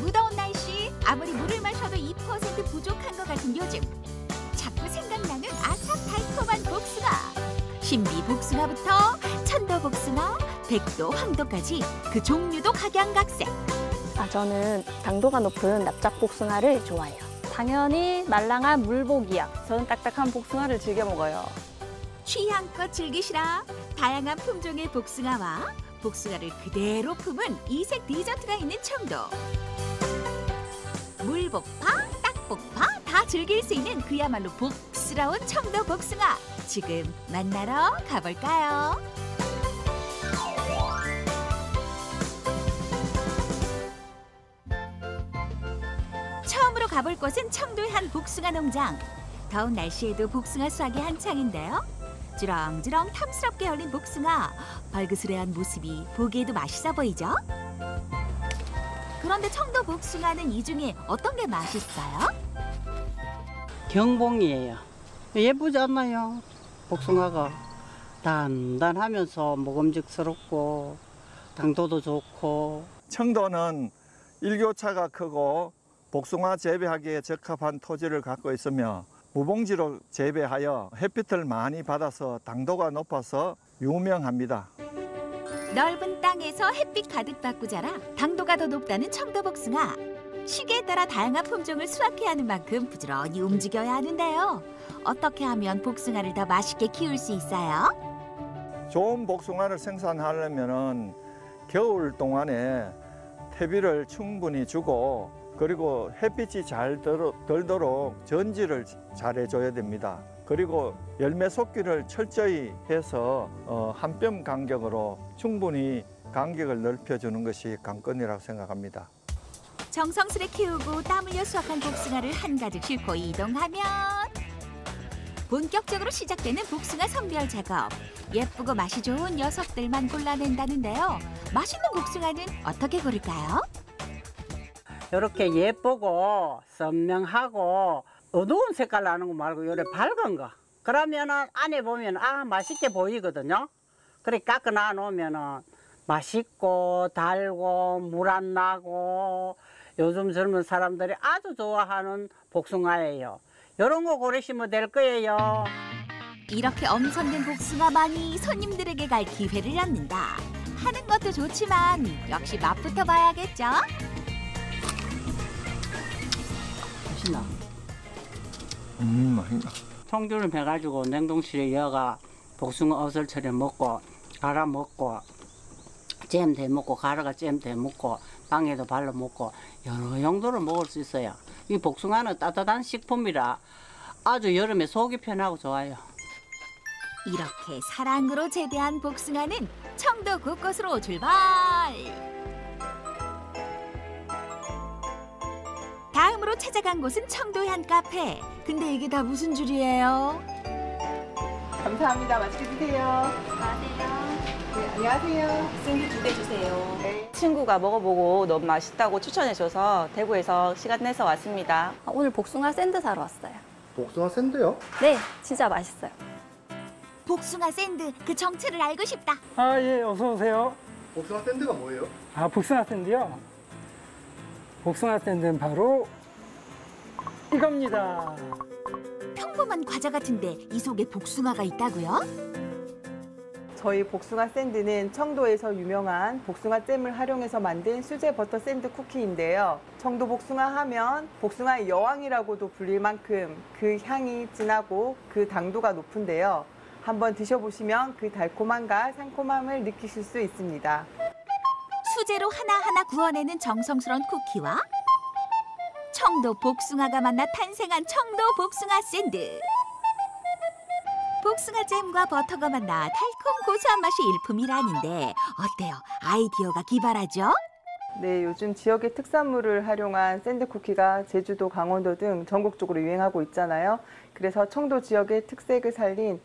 무더운 날씨 아무리 물을 마셔도 2% 부족한 것 같은 요즘 자꾸 생각나는 아삭 달콤한 복숭아. 신비 복숭아부터 천도 복숭아, 백도, 황도까지 그 종류도 각양각색. 저는 당도가 높은 납작 복숭아를 좋아해요. 당연히 말랑한 물복이야. 저는 딱딱한 복숭아를 즐겨 먹어요. 취향껏 즐기시라. 다양한 품종의 복숭아와 복숭아를 그대로 품은 이색 디저트가 있는 청도. 물복파, 딱복파 다 즐길 수 있는 그야말로 복스러운 청도 복숭아. 지금 만나러 가볼까요? 처음으로 가볼 곳은 청도의 한 복숭아 농장. 더운 날씨에도 복숭아 수확이 한창인데요. 주렁주렁 탐스럽게 열린 복숭아. 벌그스레한 모습이 보기에도 맛있어 보이죠? 그런데 청도 복숭아는 이 중에 어떤 게 맛있어요? 경봉이에요. 예쁘지 않나요? 복숭아가 단단하면서 먹음직스럽고 당도도 좋고. 청도는 일교차가 크고 복숭아 재배하기에 적합한 토지를 갖고 있으며 무봉지로 재배하여 햇빛을 많이 받아서 당도가 높아서 유명합니다. 넓은 땅에서 햇빛 가득 받고 자라 당도가 더 높다는 청도 복숭아. 시기에 따라 다양한 품종을 수확해야 하는 만큼 부지런히 움직여야 하는데요. 어떻게 하면 복숭아를 더 맛있게 키울 수 있어요? 좋은 복숭아를 생산하려면 겨울 동안에 퇴비를 충분히 주고 그리고 햇빛이 잘 들도록 전지를 잘 해줘야 됩니다. 그리고 열매 속기를 철저히 해서 한 뼘 간격으로 충분히 간격을 넓혀주는 것이 관건이라고 생각합니다. 정성스레 키우고 땀 흘려 수확한 복숭아를 한 가득 싣고 이동하면 본격적으로 시작되는 복숭아 선별 작업. 예쁘고 맛이 좋은 녀석들만 골라낸다는데요. 맛있는 복숭아는 어떻게 고를까요? 이렇게 예쁘고 선명하고 어두운 색깔 나는 거 말고 요래 밝은 거. 그러면은 안에 보면 맛있게 보이거든요. 그래 깎아 놔놓으면은 맛있고 달고 물 안 나고 요즘 젊은 사람들이 아주 좋아하는 복숭아예요. 이런 거 고르시면 될 거예요. 이렇게 엄선된 복숭아만이 손님들에게 갈 기회를 얻는다. 하는 것도 좋지만 역시 맛부터 봐야겠죠? 맛있나? 맛있다. 통기름 해가지고 냉동실에 여가 복숭아 어설처럼 먹고 갈아 먹고 잼 대 먹고 가루가 잼 대 먹고 빵에도 발라 먹고 여러 용도로 먹을 수 있어요. 이 복숭아는 따뜻한 식품이라 아주 여름에 속이 편하고 좋아요. 이렇게 사랑으로 재배한 복숭아는 청도 곳곳으로 출발! 다음으로 찾아간 곳은 청도의 한 카페. 근데 이게 다 무슨 줄이에요? 감사합니다. 맛있게 드세요. 안녕하세요. 네, 안녕하세요. 샌드위치 2개 주세요. 네. 친구가 먹어보고 너무 맛있다고 추천해줘서 대구에서 시간 내서 왔습니다. 오늘 복숭아 샌드 사러 왔어요. 복숭아 샌드요? 네, 진짜 맛있어요. 복숭아 샌드 그 정체를 알고 싶다. 아, 예, 어서 오세요. 복숭아 샌드가 뭐예요? 아, 복숭아 샌드요? 복숭아 샌드는 바로 이겁니다. 평범한 과자 같은데 이 속에 복숭아가 있다고요? 저희 복숭아 샌드는 청도에서 유명한 복숭아 잼을 활용해서 만든 수제 버터 샌드 쿠키인데요. 청도 복숭아 하면 복숭아의 여왕이라고도 불릴 만큼 그 향이 진하고 그 당도가 높은데요. 한번 드셔보시면 그 달콤함과 상콤함을 느끼실 수 있습니다. 수제로 하나하나 구워내는 정성스러운 쿠키와 청도 복숭아가 만나 탄생한 청도 복숭아 샌드. 복숭아 잼과 버터가 만나 달콤 고소한 맛이 일품이라는데 어때요? 아이디어가 기발하죠? 네, 요즘 지역의 특산물을 활용한 샌드 쿠키가 제주도, 강원도 등 전국적으로 유행하고 있잖아요. 그래서 청도 지역의 특색을 살린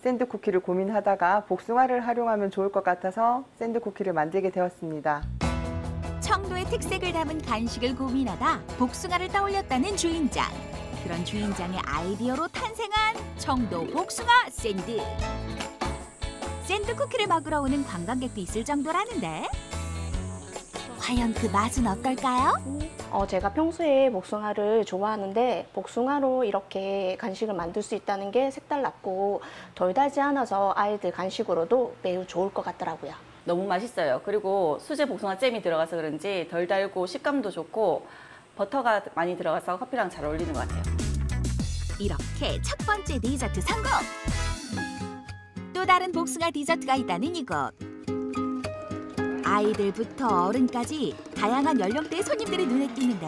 샌드 쿠키를 고민하다가 복숭아를 활용하면 좋을 것 같아서 샌드 쿠키를 만들게 되었습니다. 청도의 특색을 담은 간식을 고민하다 복숭아를 떠올렸다는 주인장. 그런 주인장의 아이디어로 탄생한 청도 복숭아 샌드. 샌드 쿠키를 먹으러 오는 관광객도 있을 정도라는데 과연 그 맛은 어떨까요? 제가 평소에 복숭아를 좋아하는데 복숭아로 이렇게 간식을 만들 수 있다는 게 색달랐고 덜 달지 않아서 아이들 간식으로도 매우 좋을 것 같더라고요. 너무 맛있어요. 그리고 수제 복숭아 잼이 들어가서 그런지 덜 달고 식감도 좋고 버터가 많이 들어가서 커피랑 잘 어울리는 것 같아요. 이렇게 첫 번째 디저트 성공! 또 다른 복숭아 디저트가 있다는 이곳. 아이들부터 어른까지 다양한 연령대의 손님들이 눈에 띄는데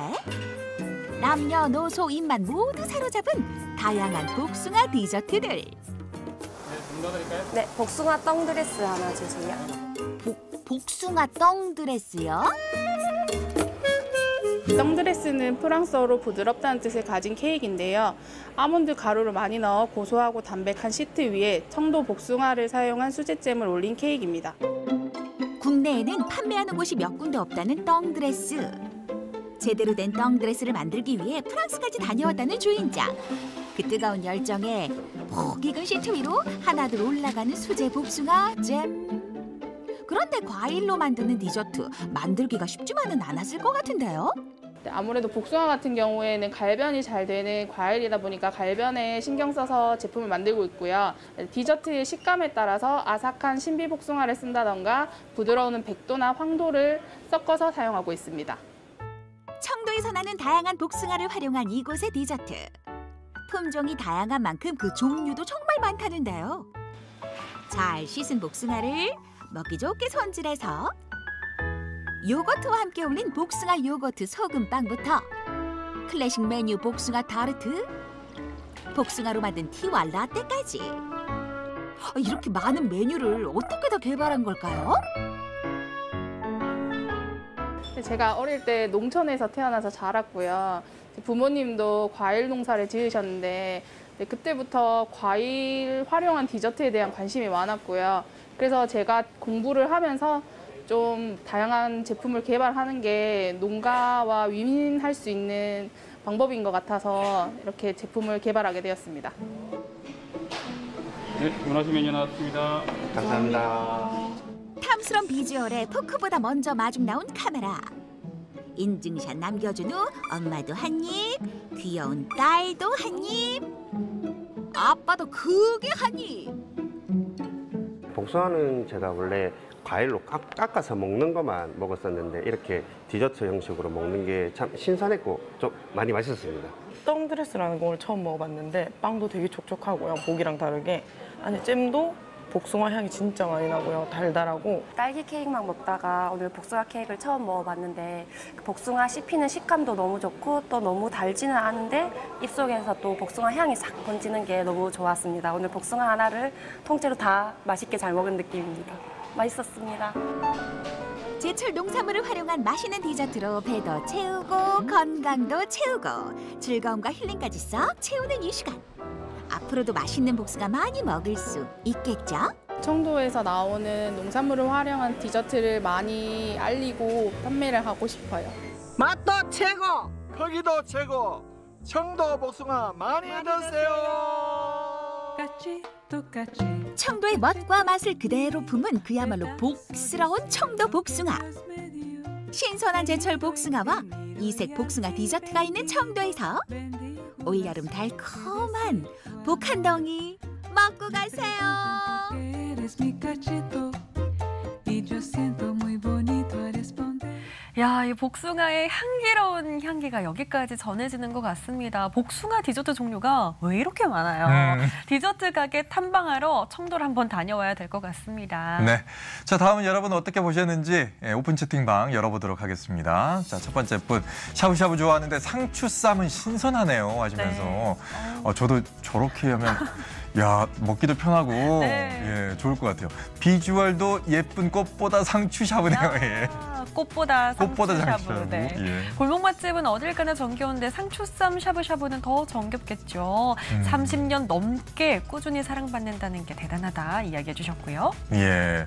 남녀노소 입맛 모두 사로잡은 다양한 복숭아 디저트들. 네, 넣어드릴까요? 네, 복숭아 떡 드레스 하나 주세요. 복숭아 떡 드레스요? 떡 드레스는 프랑스어로 부드럽다는 뜻을 가진 케이크인데요. 아몬드 가루를 많이 넣어 고소하고 담백한 시트 위에 청도 복숭아를 사용한 수제잼을 올린 케이크입니다. 국내에는 판매하는 곳이 몇 군데 없다는 떡 드레스. 제대로 된 떡 드레스를 만들기 위해 프랑스까지 다녀왔다는 주인장. 그 뜨거운 열정에 푹 익은 시트 위로 하나둘 올라가는 수제 복숭아 잼. 그런데 과일로 만드는 디저트 만들기가 쉽지만은 않았을 것 같은데요? 아무래도 복숭아 같은 경우에는 갈변이 잘 되는 과일이다 보니까 갈변에 신경 써서 제품을 만들고 있고요. 디저트의 식감에 따라서 아삭한 신비 복숭아를 쓴다던가 부드러운 백도나 황도를 섞어서 사용하고 있습니다. 청도에서 나는 다양한 복숭아를 활용한 이곳의 디저트. 품종이 다양한 만큼 그 종류도 정말 많다는데요. 잘 씻은 복숭아를 먹기 좋게 손질해서 요거트와 함께 올린 복숭아 요거트 소금빵부터 클래식 메뉴 복숭아 타르트, 복숭아로 만든 티와 라떼까지 이렇게 많은 메뉴를 어떻게 다 개발한 걸까요? 제가 어릴 때 농촌에서 태어나서 자랐고요. 부모님도 과일 농사를 지으셨는데 그때부터 과일 활용한 디저트에 대한 관심이 많았고요. 그래서 제가 공부를 하면서 좀 다양한 제품을 개발하는 게 농가와 윈윈할 수 있는 방법인 것 같아서 이렇게 제품을 개발하게 되었습니다. 네, 원하신 메뉴 나왔습니다. 감사합니다. 탐스러운 비주얼에 포크보다 먼저 마중 나온 카메라. 인증샷 남겨준 후 엄마도 한 입, 귀여운 딸도 한 입, 아빠도 크게 한 입. 복숭아는 제가 원래 과일로 깎아서 먹는 것만 먹었었는데 이렇게 디저트 형식으로 먹는 게 참 신선했고 좀 많이 맛있었습니다. 떵드레스라는 걸 오늘 처음 먹어봤는데 빵도 되게 촉촉하고요. 보기랑 다르게 안에 잼도 복숭아 향이 진짜 많이 나고요. 달달하고. 딸기 케이크만 먹다가 오늘 복숭아 케이크를 처음 먹어봤는데 그 복숭아 씹히는 식감도 너무 좋고 또 너무 달지는 않은데 입속에서 또 복숭아 향이 싹 번지는 게 너무 좋았습니다. 오늘 복숭아 하나를 통째로 다 맛있게 잘 먹은 느낌입니다. 맛있었습니다. 제철 농산물을 활용한 맛있는 디저트로 배도 채우고 건강도 채우고 즐거움과 힐링까지 싹 채우는 이 시간. 앞으로도 맛있는 복숭아 많이 먹을 수 있겠죠? 청도에서 나오는 농산물을 활용한 디저트를 많이 알리고 판매를 하고 싶어요. 맛도 최고, 크기도 최고, 청도 복숭아 많이 드세요. 청도의 멋과 맛을 그대로 품은 그야말로 복스러운 청도 복숭아. 신선한 제철 복숭아와 이색 복숭아 디저트가 있는 청도에서 올여름 달콤한 복 한 덩이 먹고 가세요. 야, 이 복숭아의 향기로운 향기가 여기까지 전해지는 것 같습니다. 복숭아 디저트 종류가 왜 이렇게 많아요? 디저트 가게 탐방하러 청도를 한번 다녀와야 될 것 같습니다. 네. 자, 다음은 여러분 어떻게 보셨는지 오픈 채팅방 열어보도록 하겠습니다. 자, 첫 번째 분. 샤브샤브 좋아하는데 상추쌈은 신선하네요 하시면서 네. 저도 저렇게 하면 야, 먹기도 편하고 네. 예, 좋을 것 같아요. 비주얼도 예쁜 꽃보다 상추샤브네요. 예. 꽃보다 꽃보다 상추샤브. 상추샤브. 네. 예. 골목 맛집은 어딜 가나 정겨운데 상추쌈 샤브샤브는 더 정겹겠죠. 30년 넘게 꾸준히 사랑받는다는 게 대단하다 이야기해 주셨고요. 예.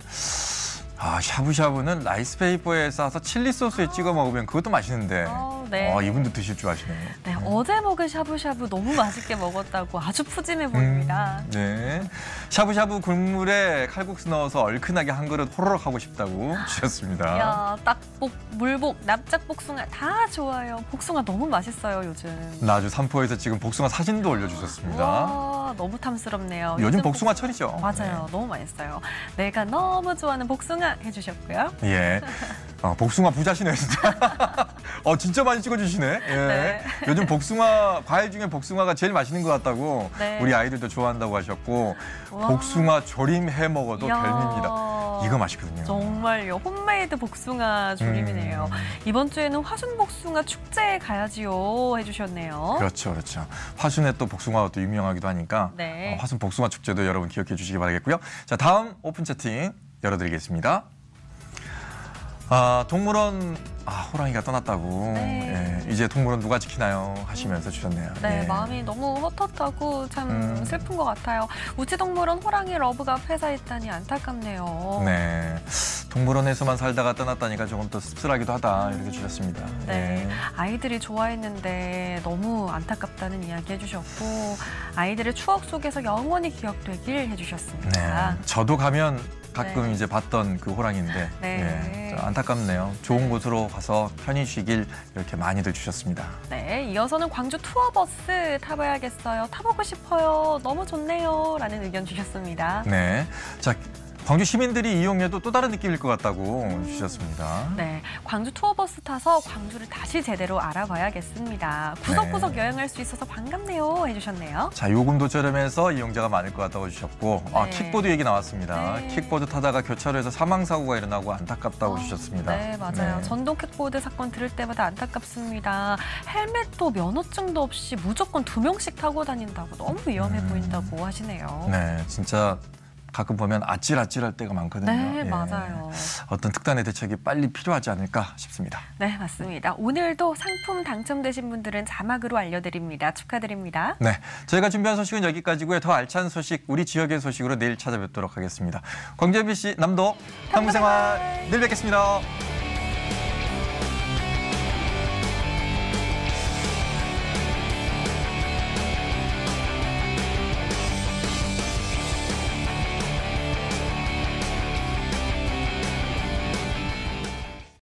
아, 샤브샤브는 라이스페이퍼에 싸서 칠리 소스에 찍어 먹으면 그것도 맛있는데. 네. 이분도 드실 줄 아시네요. 네, 어제 먹은 샤브샤브 너무 맛있게 먹었다고 아주 푸짐해 보입니다. 네. 샤브샤브 국물에 칼국수 넣어서 얼큰하게 한 그릇 호로록 하고 싶다고 주셨습니다. 야, 딱복, 물복, 납작 복숭아 다 좋아요. 복숭아 너무 맛있어요, 요즘. 나주 삼포에서 지금 복숭아 사진도 올려주셨습니다. 와, 너무 탐스럽네요. 요즘 복숭아철이죠. 맞아요. 너무 맛있어요. 내가 너무 좋아하는 복숭아 해주셨고요. 예. 복숭아 부자시네요, 진짜. 진짜 많이 찍어주시네. 예. 네. 요즘 복숭아, 과일 중에 복숭아가 제일 맛있는 것 같다고 네. 우리 아이들도 좋아한다고 하셨고, 와. 복숭아 조림 해 먹어도 이야. 별미입니다. 이거 맛있거든요. 정말요. 홈메이드 복숭아 조림이네요. 이번 주에는 화순 복숭아 축제에 가야지요 해주셨네요. 그렇죠, 그렇죠. 화순에 또 복숭아가 또 유명하기도 하니까 네. 화순 복숭아 축제도 여러분 기억해 주시기 바라겠고요. 자, 다음 오픈 채팅 열어드리겠습니다. 동물원 호랑이가 떠났다고. 네. 예, 이제 동물원 누가 지키나요? 하시면서 주셨네요. 네, 예. 마음이 너무 헛헛하고 참 슬픈 것 같아요. 우체동물원 호랑이 러브가 폐사했다니 안타깝네요. 네, 동물원에서만 살다가 떠났다니까 조금 더 씁쓸하기도 하다 이렇게 주셨습니다. 네, 예. 아이들이 좋아했는데 너무 안타깝다는 이야기 해주셨고 아이들의 추억 속에서 영원히 기억되길 해주셨습니다. 네, 저도 가면 가끔 네. 이제 봤던 그 호랑이인데 네. 예, 안타깝네요. 좋은 곳으로 가서 편히 쉬길 이렇게 많이들 주셨습니다. 네, 이어서는 광주 투어버스 타봐야겠어요. 타보고 싶어요. 너무 좋네요. 라는 의견 주셨습니다. 네, 자, 광주 시민들이 이용해도 또 다른 느낌일 것 같다고 주셨습니다. 네, 광주 투어버스 타서 광주를 다시 제대로 알아봐야겠습니다. 구석구석 네. 여행할 수 있어서 반갑네요 해주셨네요. 자, 요금도 저렴해서 이용자가 많을 것 같다고 주셨고 네. 킥보드 얘기 나왔습니다. 네. 킥보드 타다가 교차로에서 사망사고가 일어나고 안타깝다고 주셨습니다. 네, 맞아요. 네. 전동 킥보드 사건 들을 때마다 안타깝습니다. 헬멧도 면허증도 없이 무조건 2명씩 타고 다닌다고 너무 위험해 보인다고 하시네요. 네, 진짜 가끔 보면 아찔아찔할 때가 많거든요. 네, 예. 맞아요. 어떤 특단의 대책이 빨리 필요하지 않을까 싶습니다. 네, 맞습니다. 오늘도 상품 당첨되신 분들은 자막으로 알려드립니다. 축하드립니다. 네, 저희가 준비한 소식은 여기까지고요. 더 알찬 소식, 우리 지역의 소식으로 내일 찾아뵙도록 하겠습니다. 광주 MBC 남도 탐구생활 내일 뵙겠습니다.